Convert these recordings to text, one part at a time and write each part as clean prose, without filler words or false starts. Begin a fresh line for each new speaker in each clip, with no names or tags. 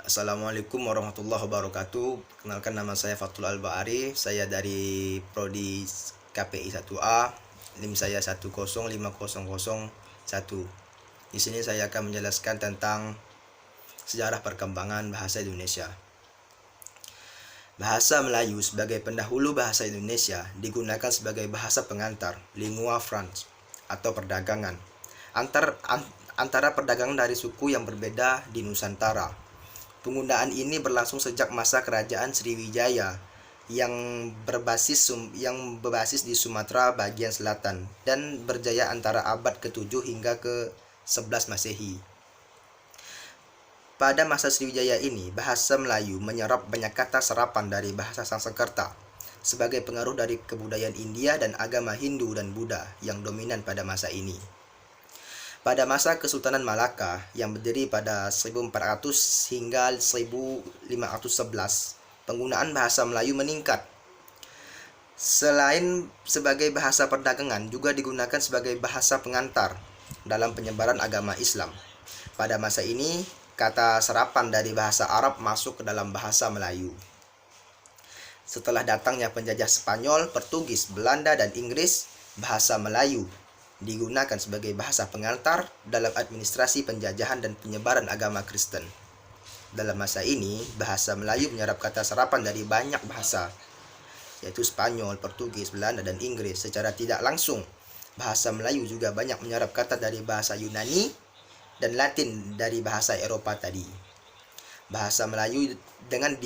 Assalamualaikum warahmatullahi wabarakatuh. Kenalkan, nama saya Fatul Al-Ba'ari. Saya dari Prodi KPI 1A. NIM saya 1050001. Di sini saya akan menjelaskan tentang sejarah perkembangan bahasa Indonesia. Bahasa Melayu sebagai pendahulu bahasa Indonesia digunakan sebagai bahasa pengantar, lingua franca, atau perdagangan antara perdagangan dari suku yang berbeda di Nusantara. Penggunaan ini berlangsung sejak masa kerajaan Sriwijaya yang berbasis di Sumatera bagian selatan dan berjaya antara abad ke-7 hingga ke-11 Masehi. Pada masa Sriwijaya ini, bahasa Melayu menyerap banyak kata serapan dari bahasa Sanskerta sebagai pengaruh dari kebudayaan India dan agama Hindu dan Buddha yang dominan pada masa ini. Pada masa Kesultanan Malaka yang berdiri pada 1400 hingga 1511, penggunaan bahasa Melayu meningkat. Selain sebagai bahasa perdagangan, juga digunakan sebagai bahasa pengantar dalam penyebaran agama Islam. Pada masa ini, kata serapan dari bahasa Arab masuk ke dalam bahasa Melayu. Setelah datangnya penjajah Spanyol, Portugis, Belanda, dan Inggris, bahasa Melayu digunakan sebagai bahasa pengantar dalam administrasi penjajahan dan penyebaran agama Kristen. Dalam masa ini, bahasa Melayu menyerap kata serapan dari banyak bahasa, yaitu Spanyol, Portugis, Belanda, dan Inggris. Secara tidak langsung, bahasa Melayu juga banyak menyerap kata dari bahasa Yunani dan Latin dari bahasa Eropa tadi. Bahasa Melayu dengan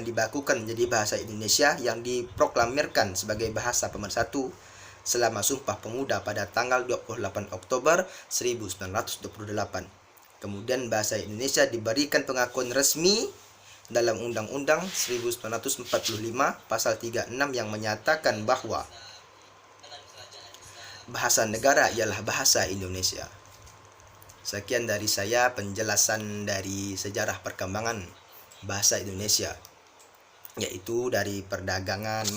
dibakukan menjadi bahasa Indonesia yang diproklamirkan sebagai bahasa pemersatu selama Sumpah Pemuda pada tanggal 28 Oktober 1928. Kemudian bahasa Indonesia diberikan pengakuan resmi dalam Undang-Undang 1945 pasal 36 yang menyatakan bahwa bahasa negara ialah bahasa Indonesia. Sekian dari saya penjelasan dari sejarah perkembangan bahasa Indonesia, yaitu dari perdagangan